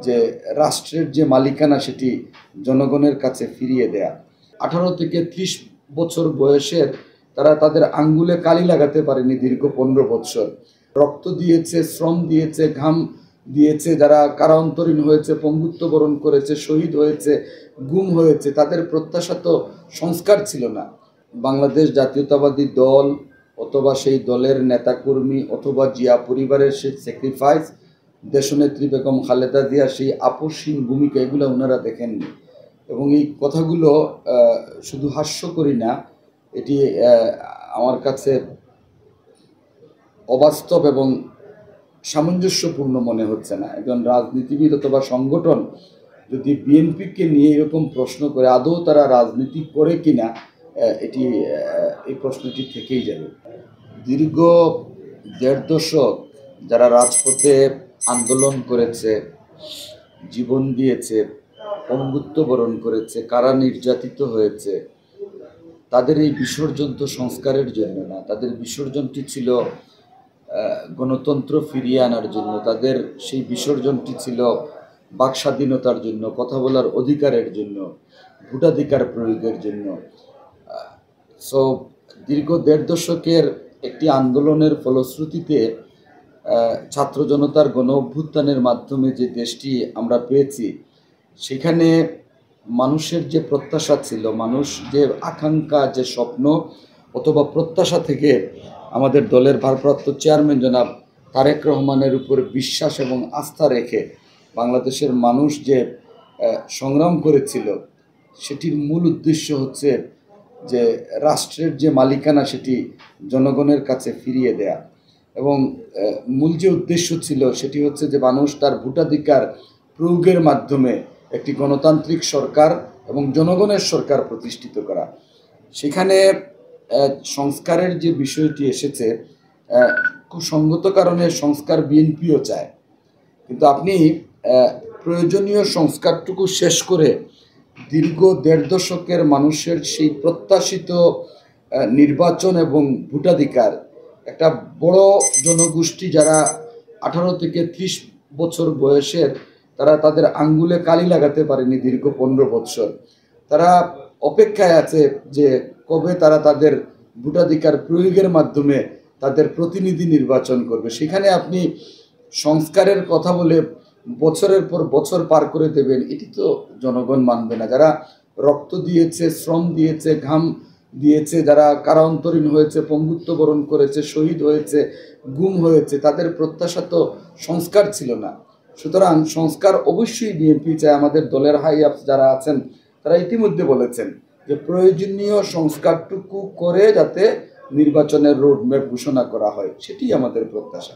যে রাষ্ট্রের যে মালিকানা সেটি জনগণের কাছে ফিরিয়ে দেয়া। 18 থেকে 30 বছর বয়সের তারা তাদের আঙ্গুলে কালি লাগাতে পারেনি দীর্ঘ 15 বছর। রক্ত দিয়েছে, শ্রম দিয়েছে, ঘাম দিয়েছে, যারা কারান্তরীণ হয়েছে, পঙ্গুত্ব বরণ করেছে, শহীদ হয়েছে, গুম হয়েছে, তাদের প্রত্যাশা তো সংস্কার ছিল না। বাংলাদেশ জাতীয়তাবাদী দল অথবা সেই দলের নেতাকর্মী অথবা জিয়া পরিবারের সেই স্যাক্রিফাইস, দেশনেত্রী বেগম খালেদা জিয়ার সেই আপসহীন ভূমিকা, এগুলো ওনারা দেখেননি। এবং এই কথাগুলো শুধু হাস্যকরই না, এটি আমার কাছে অবাস্তব এবং সামঞ্জস্যপূর্ণ মনে হচ্ছে না। একজন রাজনীতিবিদ অথবা সংগঠন যদি বিএনপিকে নিয়ে এরকম প্রশ্ন করে, আদৌ তারা রাজনীতি করে কিনা, এই প্রশ্নটি থেকেই যাবে। দীর্ঘ 1.5 দশক যারা রাজপথে আন্দোলন করেছে, জীবন দিয়েছে, পঙ্গুত্ব বরণ করেছে, কারা নির্যাতিত হয়েছে, তাদের এই বিসর্জন তো সংস্কারের জন্য না, তাদের বিসর্জনটি ছিল গণতন্ত্র ফিরিয়ে আনার জন্য, তাদের সেই বিসর্জনটি ছিল বাক স্বাধীনতার জন্য, কথা বলার অধিকারের জন্য, ভোটাধিকার প্রয়োগের জন্য। সো দীর্ঘ 1.5 দশকের একটি আন্দোলনের ফলশ্রুতিতে ছাত্র জনতার গণ অভ্যুত্থানের মাধ্যমে যে দেশটি আমরা পেয়েছি, সেখানে মানুষের যে প্রত্যাশা ছিল, মানুষ যে আকাঙ্ক্ষা, যে স্বপ্ন অথবা প্রত্যাশা থেকে আমাদের দলের ভারপ্রাপ্ত চেয়ারম্যান জনাব তারেক রহমানের উপর বিশ্বাস এবং আস্থা রেখে বাংলাদেশের মানুষ যে সংগ্রাম করেছিল, সেটির মূল উদ্দেশ্য হচ্ছে যে রাষ্ট্রের যে মালিকানা সেটি জনগণের কাছে ফিরিয়ে দেয়া। এবং মূল যে উদ্দেশ্য ছিল সেটি হচ্ছে যে মানুষ তার ভোটাধিকার প্রয়োগের মাধ্যমে একটি গণতান্ত্রিক সরকার এবং জনগণের সরকার প্রতিষ্ঠিত করা। সেখানে সংস্কারের যে বিষয়টি এসেছে, খুব সঙ্গত কারণে সংস্কার বিএনপিও চায়, কিন্তু আপনি প্রয়োজনীয় সংস্কারটুকু শেষ করে দীর্ঘ 1.5 দশকের মানুষের সেই প্রত্যাশিত নির্বাচন এবং ভোটাধিকার, একটা বড় জনগোষ্ঠী যারা 18 থেকে 30 বছর বয়সের, তারা তাদের আঙ্গুলে কালি লাগাতে পারেনি দীর্ঘ 15 বছর। তারা অপেক্ষায় আছে যে কবে তারা তাদের ভোটাধিকার প্রয়োগের মাধ্যমে তাদের প্রতিনিধি নির্বাচন করবে। সেখানে আপনি সংস্কারের কথা বলে বছরের পর বছর পার করে দেবেন, এটি তো জনগণ মানবে না। যারা রক্ত দিয়েছে, শ্রম দিয়েছে, ঘাম দিয়েছে, যারা কারান্তরীণ হয়েছে, পঙ্গুত্ব বরণ করেছে, শহীদ হয়েছে, গুম হয়েছে, তাদের প্রত্যাশা তো সংস্কার ছিল না। সুতরাং সংস্কার অবশ্যই বিএনপি চায়। আমাদের দলের হাই আপস যারা আছেন তারা ইতিমধ্যে বলেছেন যে প্রয়োজনীয় সংস্কারটুকু করে যাতে নির্বাচনের রোডম্যাপ ঘোষণা করা হয়, সেটি আমাদের প্রত্যাশা।